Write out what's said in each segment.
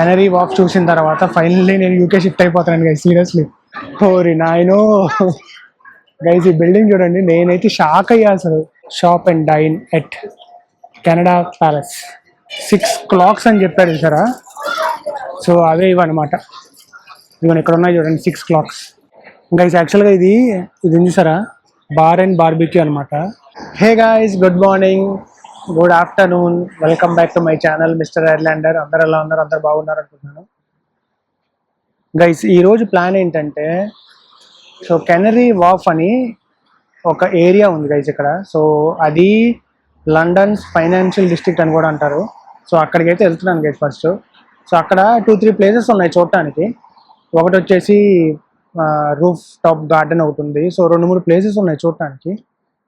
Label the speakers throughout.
Speaker 1: Canary walk చూసిన తర్వాత finally నేను యూకే షిఫ్ట్ అయిపోతాను గైస్. సీరియస్లీ ఓరి నాయనో గైస్, ఈ బిల్డింగ్ చూడండి, నేనైతే షాక్ అయ్యా అసలు. Shop and dine at Canada Palace 6 clocks అని చెప్పారు సరా. సో అవే ఇవన్నమాట, ఇవన్నీ ఇక్కడ ఉన్నాయి చూడండి 6 clocks గైస్. యాక్చువల్గా ఇది ఉంది సరా, బార్ అండ్ బార్బిక్యూ అనమాట. Hey guys, good morning, good afternoon, welcome back to my channel mister Airlander. అందరు ఎలా ఉన్నారు? అందరు బాగున్నారు అనుకుంటున్నాను గైస్. ఈరోజు ప్లాన్ ఏంటంటే, సో కెనరీ వార్ఫ్ అని ఒక ఏరియా ఉంది గైస్ ఇక్కడ. సో అది లండన్స్ ఫైనాన్షియల్ డిస్ట్రిక్ట్ అని కూడా అంటారు. సో అక్కడికైతే వెళ్తున్నాను గైస్ ఫస్ట్. సో అక్కడ 2-3 ప్లేసెస్ ఉన్నాయి చూడటానికి. ఒకటి వచ్చేసి రూఫ్ టాప్ గార్డెన్ ఒకటి ఉంది. సో 2-3 ప్లేసెస్ ఉన్నాయి చూడటానికి.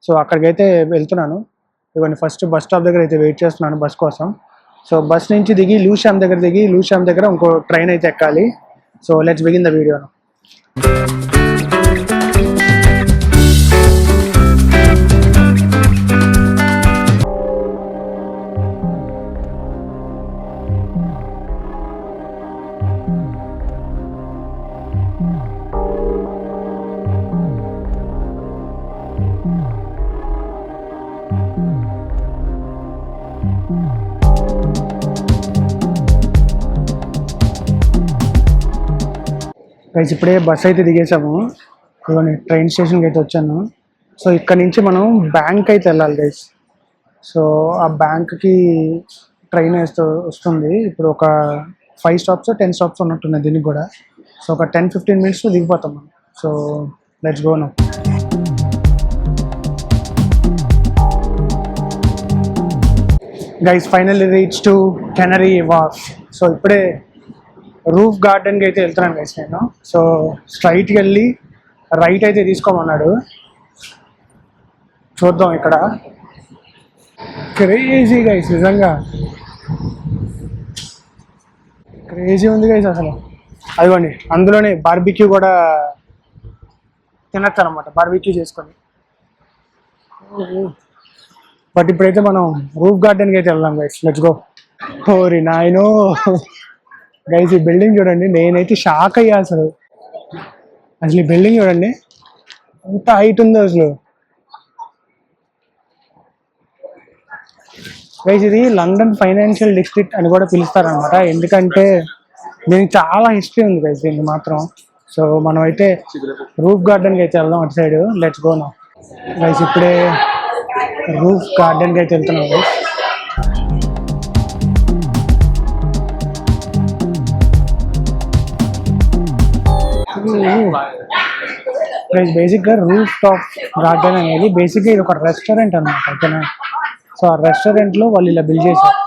Speaker 1: సో అక్కడికైతే వెళ్తున్నాను. ఇవన్నీ ఫస్ట్ బస్ స్టాప్ దగ్గర అయితే వెయిట్ చేస్తున్నాను బస్ కోసం. సో బస్ నుంచి దిగి లూషామ్ దగ్గర ఇంకో ట్రైన్ అయితే ఎక్కాలి. So let's begin the video. Guys ఇప్పుడే బస్ అయితే దిగేసాము. ఇవన్నీ ట్రైన్ స్టేషన్కి అయితే వచ్చాను. సో ఇక్కడ నుంచి మనం బ్యాంక్ అయితే వెళ్ళాలి గైస్. సో ఆ బ్యాంక్కి ట్రైన్ వస్తుంది. ఇప్పుడు ఒక 5 stops 10 stops ఉన్నట్టున్నాయి దీనికి కూడా. సో ఒక 10-15 minutes దిగిపోతాం మనం. So let's go now. Guys finally reach to canary warp. So ఇప్పుడే రూఫ్ గార్డెన్కి అయితే వెళ్తున్నాను గైస్ నేను. సో స్ట్రైట్కి వెళ్ళి రైట్ అయితే తీసుకోమన్నాడు. చూద్దాం. ఇక్కడ క్రేజీ గైస్, నిజంగా క్రేజీ ఉంది గైస్ అసలు. అదిగోండి, అందులోనే బార్బిక్యూ కూడా తినచ్చు అనమాట, బార్బిక్యూ చేసుకొని. బట్ ఇప్పుడైతే మనం రూఫ్ గార్డెన్కి అయితే వెళ్దాం గైస్. Let's go. ఓరి నాయనో గైస్, ఈ బిల్డింగ్ చూడండి, నేనైతే షాక్ అయ్యా అసలు. ఈ బిల్డింగ్ చూడండి ఎంత హైట్ ఉందో అసలు. గైస్ ఇది లండన్ ఫైనాన్షియల్ డిస్ట్రిక్ట్ అని కూడా పిలుస్తారనమాట. ఎందుకంటే దీనికి చాలా హిస్టరీ ఉంది గైస్ దీనికి మాత్రం. సో మనం అయితే రూఫ్ గార్డెన్కి అయితే వెళ్దాం అటు side. Let's go now guys. ఇప్పుడే రూఫ్ గార్డెన్కి అయితే వెళ్తున్నాం గైస్. బేసిక్గా రూఫ్ టాప్ గార్డెన్ అనేది బేసిక్గా ఇది ఒక రెస్టారెంట్ అనమాట, ఓకేనా. సో ఆ రెస్టారెంట్లో వాళ్ళు ఇలా బిల్డ్ చేశారు.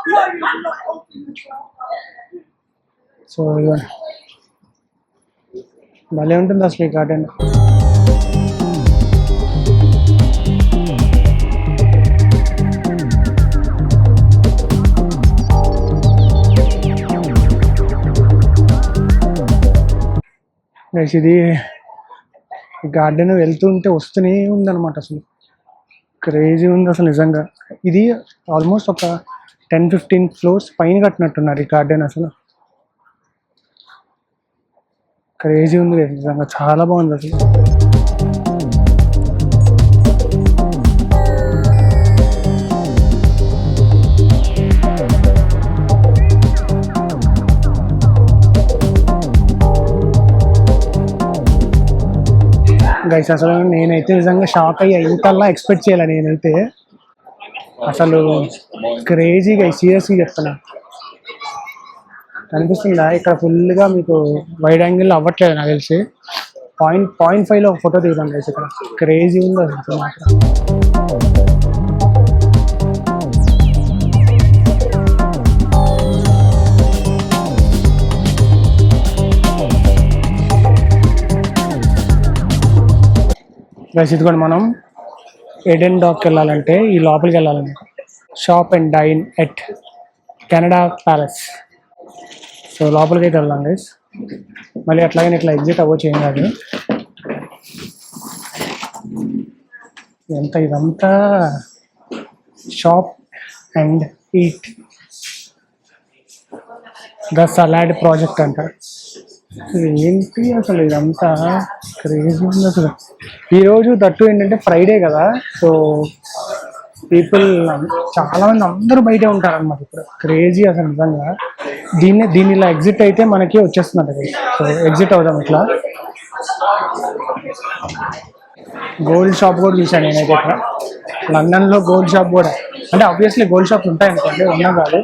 Speaker 1: సో భలే ఉంటుంది అసలు ఈ గార్డెన్. ఇది గార్డెన్ వెళ్తుంటే వస్తూనే ఉందన్నమాట. అసలు క్రేజీ ఉంది అసలు నిజంగా. ఇది ఆల్మోస్ట్ ఒక 10-15 floors పైన కట్టినట్టున్నారు ఈ గార్డెన్. అసలు క్రేజీ ఉంది నిజంగా, చాలా బాగుంది అసలు. గైస్ అసలు నేనైతే నిజంగా షాక్ అయ్యా, ఇంతలా ఎక్స్పెక్ట్ చేయాలి నేనైతే. అసలు క్రేజీ గైస్, సీరియస్గా చెప్తున్నా. కనిపిస్తుందా ఇక్కడ ఫుల్గా మీకు? వైడ్ యాంగిల్ అవ్వట్లేదు నాకు తెలిసి. 0.5లో ఒక ఫోటో దిగుతాం గైస్. ఇక్కడ క్రేజీ ఉంది అసలు మాత్రం. గైస్ ఇదిగోండి, మనం ఎడెన్ డాక్కి వెళ్ళాలంటే ఈ లోపలికి వెళ్ళాలండి. Shop and dine at Canada Palace. So లోపలికి అయితే వెళ్దాం గైస్. మళ్ళీ అట్లాగే ఇట్లా ఎగ్జిట్ అవ్వచ్చు, ఏం కాదు. ఇదంతా shop and eat. The salad project అంట. ఏంటి అసలు ఇదంతా క్రేజీ ఉంది అసలు. ఈరోజు తట్టు ఏంటంటే ఫ్రైడే కదా, సో పీపుల్ చాలా మంది అందరూ బయటే ఉంటారన్నమాట. ఇప్పుడు క్రేజీ అసలు నిజంగా. దీన్ని ఇలా ఎగ్జిట్ అయితే మనకి వచ్చేస్తున్నట్టు. సో ఎగ్జిట్ అవుదాం ఇట్లా. గోల్డ్ షాప్ కూడా చూసాను నేనైతే ఇక్కడ లండన్లో. గోల్డ్ షాప్ కూడా అంటే ఆబ్వియస్లీ గోల్డ్ షాప్ ఉంటాయి అనుకోండి, ఉన్నా కాదు.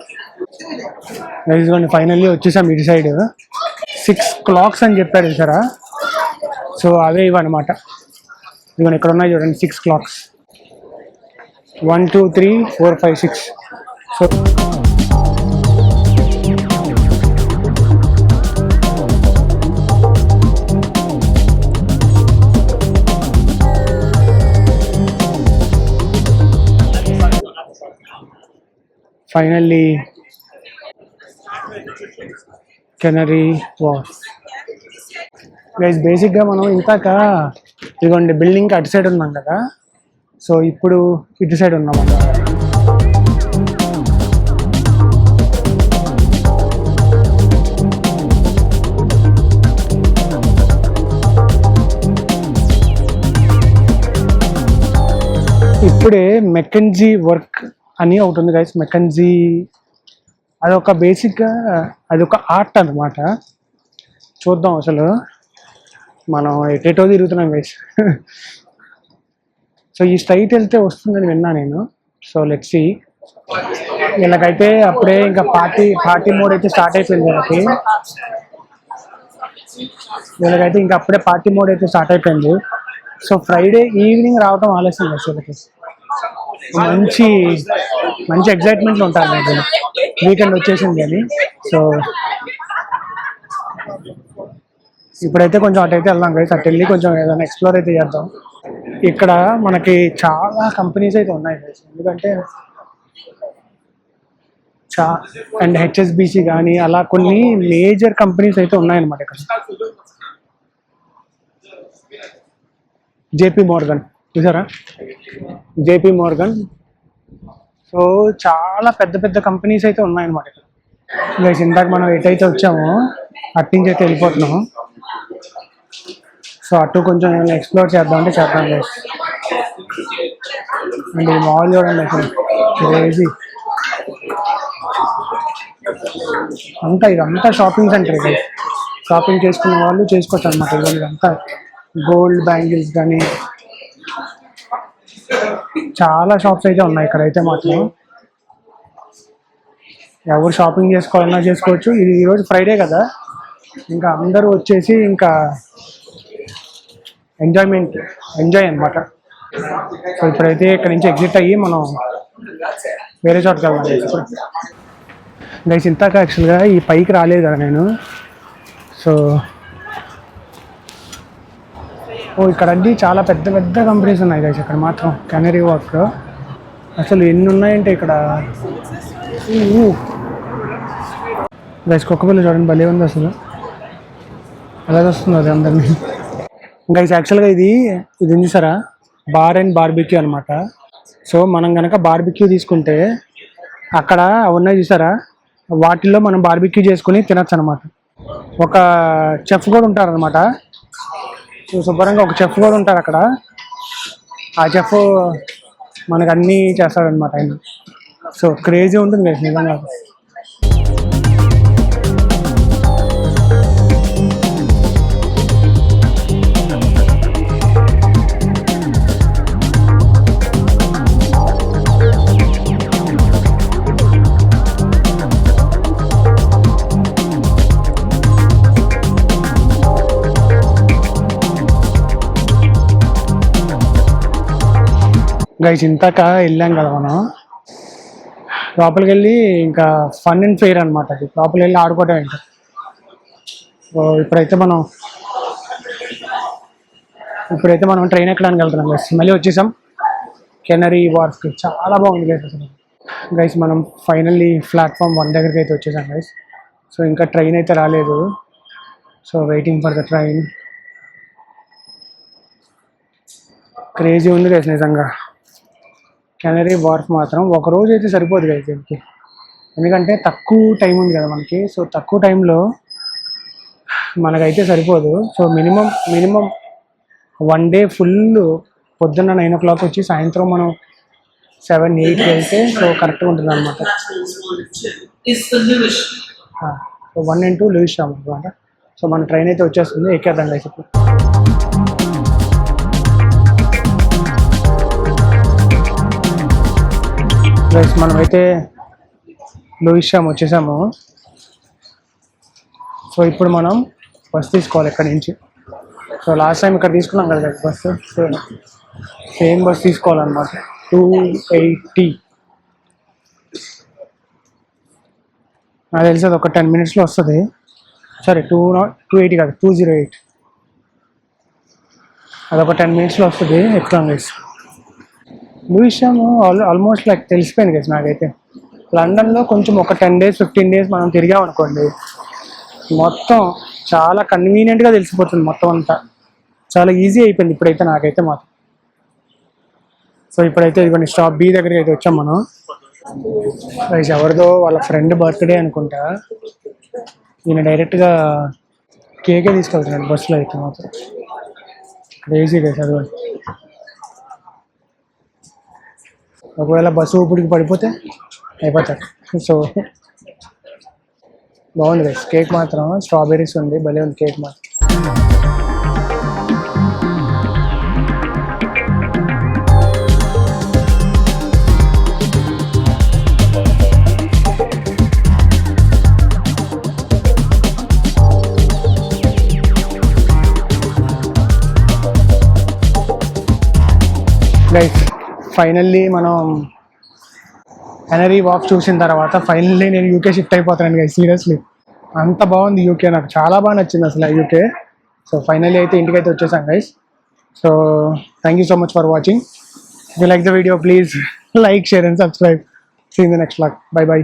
Speaker 1: ఇదిగోండి ఫైనల్లీ వచ్చేసాం ఇటు సైడ్. 6 clocks అని చెప్పారు చూసారా, సో అవే ఇవన్నమాట. ఇదిగోండి ఇక్కడ ఉన్నాయి చూడండి 6 clocks. 1 2 3 4 5 6. So finally canary warp. Guys బేసిక్గా మనం ఇంతాక ఇదిగోండి బిల్డింగ్కి అటు సైడ్ ఉన్నాం కదా, సో ఇప్పుడు ఇటు సైడ్ ఉన్నాం అన్నమాట. ఇప్పుడే మెకెన్జీ వర్క్ అని ఒకటి ఉంది గైస్. మెకెన్జీ అదొక బేసిక్గా అదొక ఆర్ట్ అనమాట. చూద్దాం అసలు, మనం ఎటేటో తిరుగుతున్నాం గైస్. సో ఈ స్ట్రైట్ వెళ్తే వస్తుందని విన్నా నేను. So let's see. వీళ్ళకైతే అప్పుడే ఇంకా పార్టీ మోడ్ అయితే స్టార్ట్ అయిపోయింది వీళ్ళకైతే ఇంకా అప్పుడే పార్టీ మోడ్ అయితే స్టార్ట్ అయిపోయింది. సో ఫ్రైడే ఈవినింగ్ రావడం ఆలస్యం గైస్. వీళ్ళకి మంచి మంచి ఎగ్జైట్మెంట్లో ఉంటారు నేను, వీకెండ్ వచ్చేసింది అని. సో ఇప్పుడైతే కొంచెం అటైతే వెళ్దాం గైస్. అటు వెళ్ళి కొంచెం ఏదైనా ఎక్స్ప్లోర్ అయితే చేద్దాం. ఇక్కడ మనకి చాలా కంపెనీస్ అయితే ఉన్నాయి గైస్. ఎందుకంటే అండ్ హెచ్ఎస్బిసి కానీ అలా కొన్ని మేజర్ కంపెనీస్ అయితే ఉన్నాయన్నమాట ఇక్కడ. జేపీ మోర్గన్ చూసారా, జేపీ మోర్గన్. సో చాలా పెద్ద పెద్ద కంపెనీస్ అయితే ఉన్నాయన్నమాట ఇక్కడ. గైస్ ఇందాక మనం ఎటైతే వచ్చామో అట్నుంచి అయితే వెళ్ళిపోతున్నాము. సో అటు కొంచెం ఏమైనా ఎక్స్ప్లోర్ చేద్దాం అంటే చేద్దాం గైస్. అండ్ ఈ మాల్ చూడండి అసలు క్రేజీ. ఇదంతా షాపింగ్ సెంటర్ గైస్. షాపింగ్ చేసుకునే వాళ్ళు చేసుకోవచ్చు అనమాట. ఇదంతా గోల్డ్ బ్యాంగిల్స్ కానీ చాలా షాప్స్ అయితే ఉన్నాయి ఇక్కడ అయితే మాత్రం. ఎవరు షాపింగ్ చేసుకోవాలన్నా చేసుకోవచ్చు. ఇది ఈరోజు ఫ్రైడే కదా, ఇంకా అందరూ వచ్చేసి ఇంకా ఎంజాయ్ అనమాట. సో ఇప్పుడైతే ఇక్కడ నుంచి ఎగ్జిట్ అయ్యి మనం వేరే చోటుకి వెళ్ళాలి. ఇప్పుడు గైస్ ఇంతాక యాక్చువల్గా ఈ పైకి రాలేదు కదా నేను. సో ఇక్కడ అన్నీ చాలా పెద్ద పెద్ద కంపెనీస్ ఉన్నాయి గైస్ ఇక్కడ మాత్రం. కెనరీ వార్ఫ్ అసలు ఎన్ని ఉన్నాయంటే ఇక్కడ. గైస్ కుక్కపిల్ల చూడండి భలే ఉంది అసలు, అలాగే వస్తుంది అది అందరినీ. గైస్ యాక్చువల్గా ఇది చూసారా, బార్ అండ్ బార్బిక్యూ అనమాట. సో మనం కనుక బార్బిక్యూ తీసుకుంటే అక్కడ ఉన్నాయి చూసారా, వాటిల్లో మనం బార్బిక్యూ చేసుకుని తినచ్చు అనమాట. ఒక చెఫ్ కూడా ఉంటారనమాట. సో శుభ్రంగా ఒక చెఫ్ కూడా ఉంటారు అక్కడ. ఆ చెఫ్ మనకు అన్నీ చేస్తాడనమాట ఆయన. సో క్రేజీ ఉంటుంది గైస్ నిజంగా. గైస్ ఇంతాక వెళ్ళాం కదా మనం, లోపలికి వెళ్ళి ఇంకా ఫన్ అండ్ ఫెయిర్ అనమాట. అది లోపలికి వెళ్ళి ఆడుకోవటం ఇంకా. సో ఇప్పుడైతే మనం ట్రైన్ ఎక్కడానికి వెళ్తున్నాం గైస్. మళ్ళీ వచ్చేసాం కెనరీ వార్ఫ్కి. చాలా బాగుంది గైస్ అసలు. గైస్ మనం ఫైనల్లీ ప్లాట్ఫామ్ 1 దగ్గరికి అయితే వచ్చేసాం గైస్. సో ఇంకా ట్రైన్ అయితే రాలేదు. So waiting for the train. Crazy ఉంది గైస్ నిజంగా. కెనరీ వార్ఫ్ మాత్రం ఒక రోజు అయితే సరిపోదు గైస్ దీనికి. ఎందుకంటే తక్కువ టైం ఉంది కదా మనకి. సో తక్కువ టైంలో మనకైతే సరిపోదు. సో మినిమం 1 డే ఫుల్ పొద్దున్న 9 o'clock వచ్చి సాయంత్రం మనం 7-8 వెళ్తే సో కరెక్ట్గా ఉంటుంది అనమాట. సో 1 and 2 లూయిషామ్ అనమాట. సో మన ట్రైన్ అయితే వచ్చేస్తుంది, ఎక్కేద్దాం గైస్ ఇప్పుడు. గైస్ మనమైతే లూయిషామ్ వచ్చేసాము. సో ఇప్పుడు మనం బస్ తీసుకోవాలి ఇక్కడ నుంచి. సో లాస్ట్ టైం ఇక్కడ తీసుకున్నాం కదా బస్సు, సో సేమ్ బస్ తీసుకోవాలన్నమాట. 280 నాకు తెలిసి అది ఒక 10 minutesలో వస్తుంది. సరే 280 కాదు 208, అదొక 10 minutesలో వస్తుంది. ఎక్కుతాం గైస్. లూయిషామ్ ఆల్మోస్ట్ లైక్ తెలిసిపోయింది గైస్ నాకైతే. లండన్లో కొంచెం ఒక 10 days 15 days మనం తిరిగామనుకోండి, మొత్తం చాలా కన్వీనియంట్గా తెలిసిపోతుంది. మొత్తం అంతా చాలా ఈజీ అయిపోయింది ఇప్పుడైతే నాకైతే మాత్రం. సో ఇప్పుడైతే ఇదిగోండి స్టాప్ బి దగ్గరికి అయితే వచ్చాం మనం. గైస్ ఎవరిదో వాళ్ళ ఫ్రెండ్ బర్త్డే అనుకుంటా, ఈయన డైరెక్ట్గా కేకే తీసుకెళ్తున్నాడు బస్సులో అయితే మాత్రం. క్రేజీ గైస్ అది. ఒకవేళ బస్సు ఊపిడికి పడిపోతే అయిపోతారు. సో బాగుంది గైస్. కేక్ మాత్రం స్ట్రాబెర్రీస్ ఉంది, భలే ఉంది కేక్ మాత్రం. గైస్ ఫైనల్లీ మనం హెనరీ వాక్ చూసిన తర్వాత ఫైనల్లీ నేను యూకే షిఫ్ట్ అయిపోతాను గైస్. సీరియస్లీ అంత బాగుంది యూకే, నాకు చాలా బాగా నచ్చింది అసలు యూకే. సో ఫైనల్లీ అయితే ఇంటికి అయితే వచ్చేసాను guys. So thank you so much for watching. If you like the video please like, share and subscribe. See in the next vlog. Bye by.